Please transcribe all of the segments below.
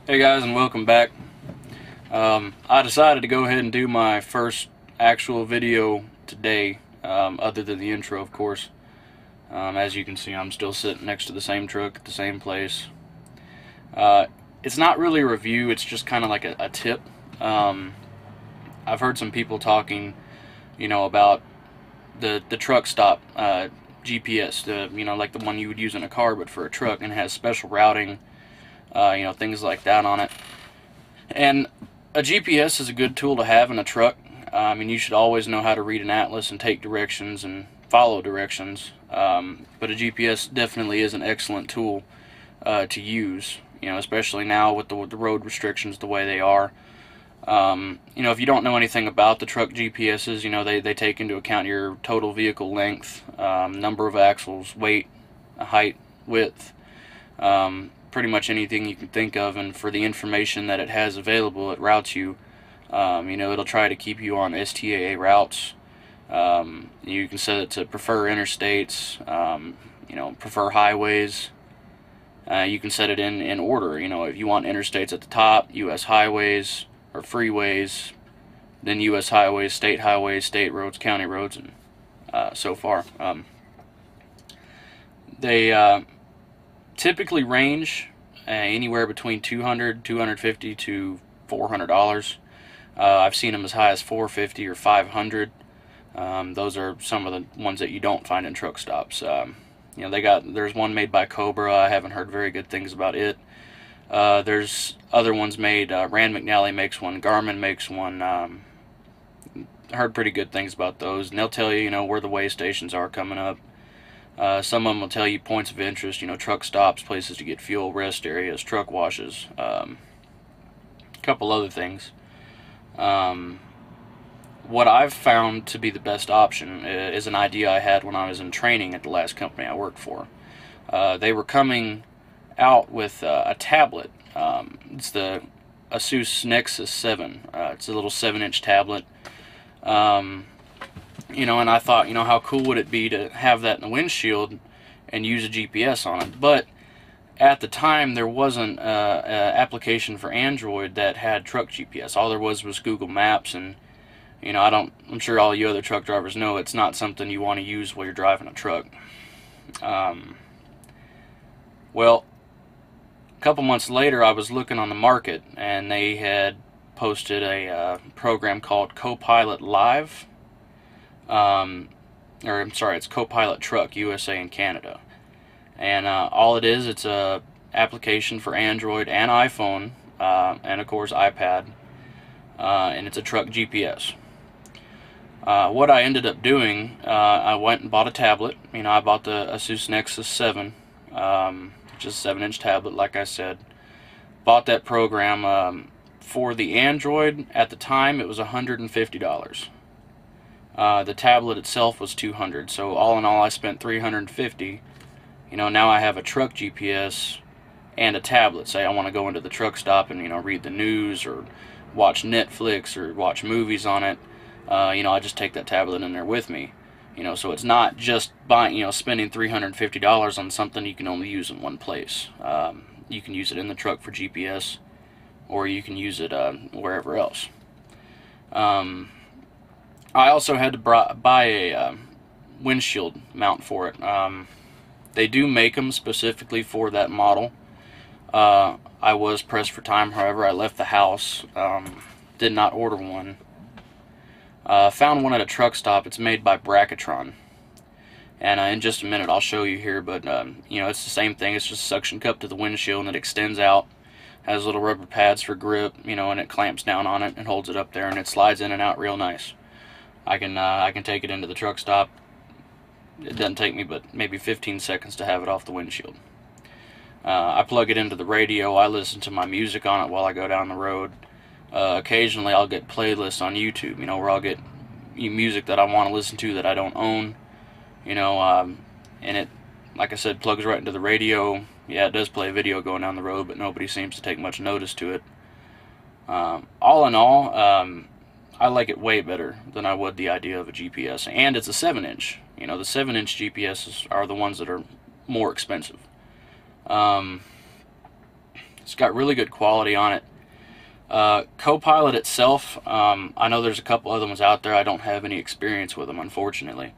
Hey guys, and welcome back. I decided to go ahead and do my first actual video today, other than the intro, of course. As you can see, I'm still sitting next to the same truck at the same place. It's not really a review, it's just kind of like a tip. I've heard some people talking, about the truck stop GPS, like the one you would use in a car, but for a truck, and it has special routing, things like that on it. And a GPS is a good tool to have in a truck. You should always know how to read an atlas and take directions and follow directions. But a GPS definitely is an excellent tool to use, especially now with the road restrictions the way they are. If you don't know anything about the truck GPSs, they take into account your total vehicle length, number of axles, weight, height, width, pretty much anything you can think of, and for the information that it has available, it routes you. It'll try to keep you on STAA routes. You can set it to prefer interstates, prefer highways. You can set it in order. If you want interstates at the top, U.S. highways or freeways, then U.S. highways, state roads, county roads, and so far. They typically range anywhere between $200, $250 to $400. I've seen them as high as $450 or $500. Those are some of the ones that you don't find in truck stops. There's one made by Cobra. I haven't heard very good things about it. There's other ones made. Rand McNally makes one. Garmin makes one. Heard pretty good things about those, and they'll tell you, where the way stations are coming up. Some of them will tell you points of interest, truck stops, places to get fuel, rest areas, truck washes, a couple other things. What I've found to be the best option is an idea I had when I was in training at the last company I worked for. They were coming out with a tablet. It's the ASUS Nexus 7. It's a little 7-inch tablet. And I thought, how cool would it be to have that in the windshield and use a GPS on it? But at the time, there wasn't an application for Android that had truck GPS. All there was Google Maps, and I'm sure all you other truck drivers know it's not something you want to use while you're driving a truck. Well, a couple months later, I was looking on the market, and they had posted a program called CoPilot Live. It's CoPilot Truck USA in Canada. And all it is, it's a application for Android and iPhone, and of course iPad, and it's a truck GPS. What I ended up doing, I went and bought a tablet. I bought the ASUS Nexus 7, which is a 7-inch tablet, like I said. Bought that program. For the Android, at the time, it was $150. The tablet itself was $200, so all in all I spent $350. Now I have a truck GPS and a tablet. Say I want to go into the truck stop and read the news or watch Netflix or watch movies on it. I just take that tablet in there with me. So it's not just buying, spending $350 on something you can only use in one place. You can use it in the truck for GPS, or you can use it wherever else. I also had to buy a windshield mount for it. They do make them specifically for that model. I was pressed for time, however, I left the house. Did not order one. Found one at a truck stop. It's made by Bracketron. And in just a minute I'll show you here, but it's the same thing. It's just a suction cup to the windshield, and it extends out. Has little rubber pads for grip, and it clamps down on it and holds it up there, and it slides in and out real nice. I can take it into the truck stop. It doesn't take me but maybe 15 seconds to have it off the windshield. I plug it into the radio. I listen to my music on it while I go down the road. Occasionally I'll get playlists on YouTube, where I'll get music that I want to listen to that I don't own. And it, like I said, plugs right into the radio. Yeah, it does play a video going down the road, but nobody seems to take much notice to it. All in all, I like it way better than I would the idea of a GPS. And it's a 7-inch. The 7-inch GPSs are the ones that are more expensive. It's got really good quality on it. CoPilot itself, I know there's a couple other ones out there. I don't have any experience with them, unfortunately.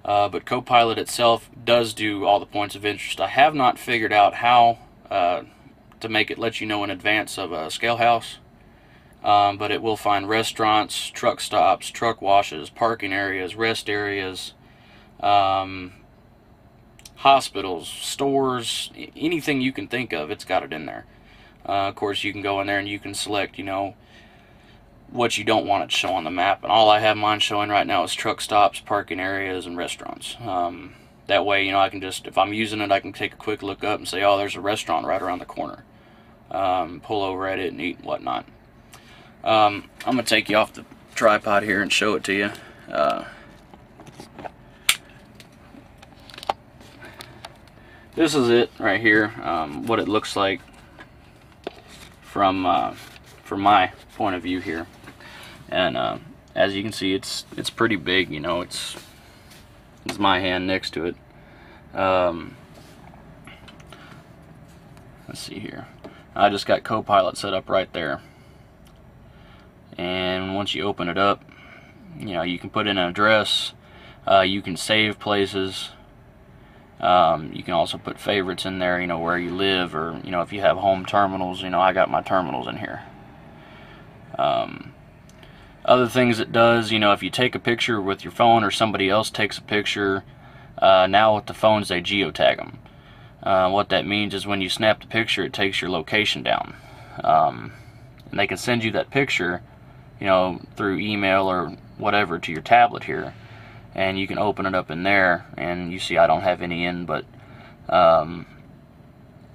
But CoPilot itself does do all the points of interest. I have not figured out how to make it let you know in advance of a scale house. But it will find restaurants, truck stops, truck washes, parking areas, rest areas, hospitals, stores, anything you can think of, it's got it in there. Of course, you can go in there and you can select, you know, what you don't want it to show on the map. And all I have mine showing right now is truck stops, parking areas, and restaurants. That way, you know, I can just, if I'm using it, I can take a quick look up and say, oh, there's a restaurant right around the corner. Pull over at it and eat and whatnot. I'm going to take you off the tripod here and show it to you. This is it right here, what it looks like from my point of view here. And as you can see, it's pretty big, you know, it's my hand next to it. Let's see here. I just got CoPilot set up right there. And once you open it up, you know, you can put in an address, you can save places, you can also put favorites in there, you know, where you live, or, you know, if you have home terminals, you know, I got my terminals in here. Other things it does, you know, if you take a picture with your phone or somebody else takes a picture, now with the phones they geotag them. What that means is when you snap the picture, it takes your location down. And they can send you that picture, you know, through email or whatever to your tablet here, and you can open it up in there, and you see I don't have any in, but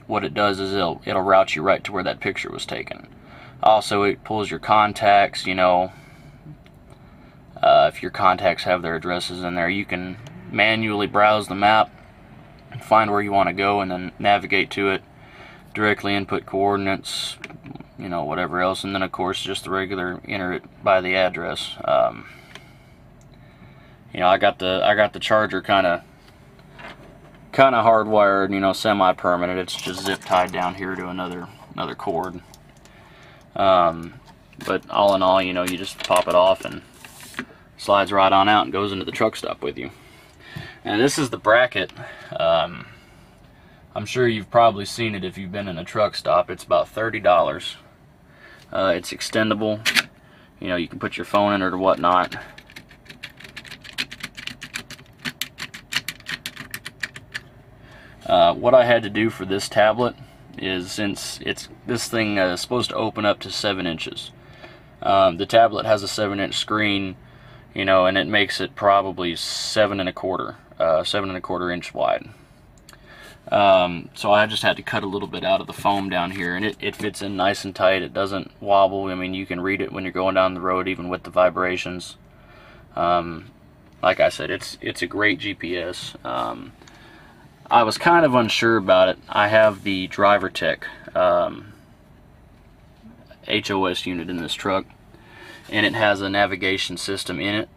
what it does is it'll route you right to where that picture was taken. Also, it pulls your contacts, you know, if your contacts have their addresses in there, you can manually browse the map, find where you want to go, and then navigate to it, directly input coordinates, you know, whatever else, and then of course just the regular enter it by the address. You know, I got the charger kind of hardwired, you know, semi-permanent. It's just zip tied down here to another cord. But all in all, you know, you just pop it off and slides right on out and goes into the truck stop with you. And this is the bracket. I'm sure you've probably seen it if you've been in a truck stop. It's about $30. It's extendable. You know, you can put your phone in it or whatnot. What I had to do for this tablet is, since this thing is supposed to open up to 7 inches. The tablet has a 7-inch screen, you know, and it makes it probably 7 1/4 inch wide. So I just had to cut a little bit out of the foam down here, and it fits in nice and tight. It doesn't wobble. I mean, you can read it when you're going down the road, even with the vibrations. Like I said, it's a great GPS. I was kind of unsure about it. I have the Driver Tech HOS unit in this truck, and it has a navigation system in it,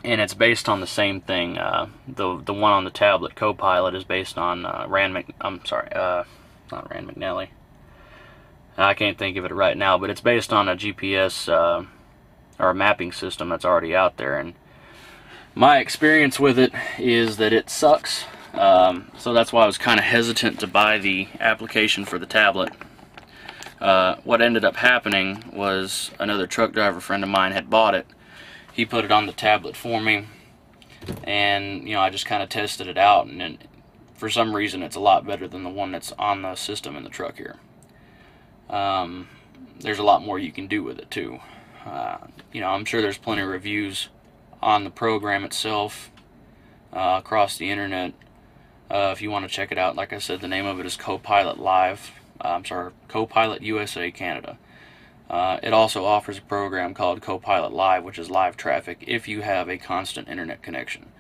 and it's based on the same thing. The one on the tablet, CoPilot, is based on not Rand McNally. I can't think of it right now, but it's based on a GPS or a mapping system that's already out there. And my experience with it is that it sucks. So that's why I was kind of hesitant to buy the application for the tablet. What ended up happening was another truck driver friend of mine had bought it. He put it on the tablet for me, and you know, I just kind of tested it out, and for some reason it's a lot better than the one that's on the system in the truck here. There's a lot more you can do with it too. You know, I'm sure there's plenty of reviews on the program itself across the internet. If you want to check it out, like I said, the name of it is CoPilot Live. CoPilot USA Canada. It also offers a program called CoPilot Live, which is live traffic if you have a constant internet connection.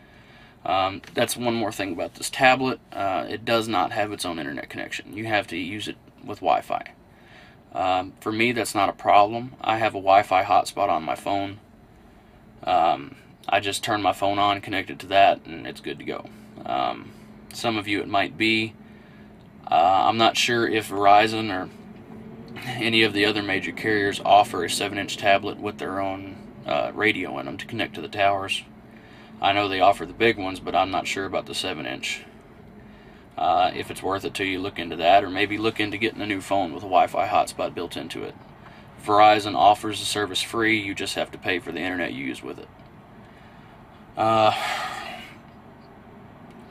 That's one more thing about this tablet. It does not have its own internet connection. You have to use it with Wi-Fi. For me, that's not a problem. I have a Wi-Fi hotspot on my phone. I just turn my phone on, connect it to that, and it's good to go. Some of you it might be. I'm not sure if Verizon or any of the other major carriers offer a 7-inch tablet with their own radio in them to connect to the towers. I know they offer the big ones, but I'm not sure about the 7-inch. If it's worth it to you, look into that, or maybe look into getting a new phone with a Wi-Fi hotspot built into it. Verizon offers the service free, you just have to pay for the internet you use with it.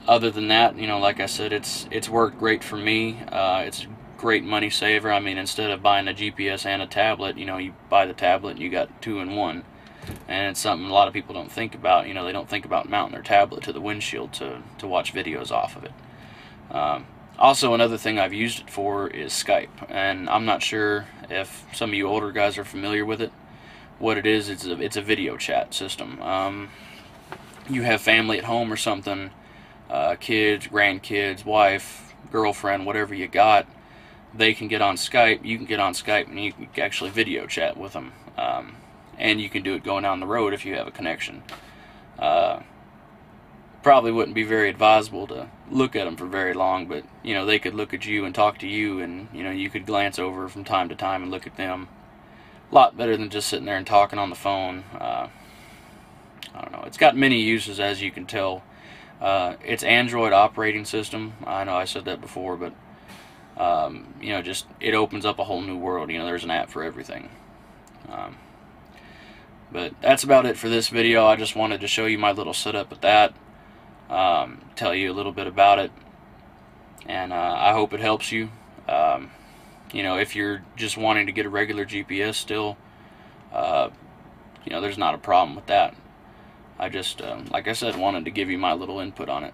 Other than that, you know, like I said, it's worked great for me. It's a great money saver. I mean, instead of buying a GPS and a tablet, you know, you buy the tablet and you got 2 in 1. And it's something a lot of people don't think about. You know, they don't think about mounting their tablet to the windshield to watch videos off of it. Also, another thing I've used it for is Skype, and I'm not sure if some of you older guys are familiar with it. What it is, it's a video chat system. You have family at home or something, kids, grandkids, wife, girlfriend, whatever you got, they can get on Skype, you can get on Skype, and you can actually video chat with them. And you can do it going down the road if you have a connection. Probably wouldn't be very advisable to look at them for very long, but you know, they could look at you and talk to you, and you know, you could glance over from time to time and look at them. A lot better than just sitting there and talking on the phone. I don't know. It's got many uses, as you can tell. It's Android operating system. I know I said that before, but you know, just it opens up a whole new world. You know, there's an app for everything. But that's about it for this video. I just wanted to show you my little setup with that, tell you a little bit about it, and I hope it helps you. You know, if you're just wanting to get a regular GPS still, you know, there's not a problem with that. I just, like I said, wanted to give you my little input on it.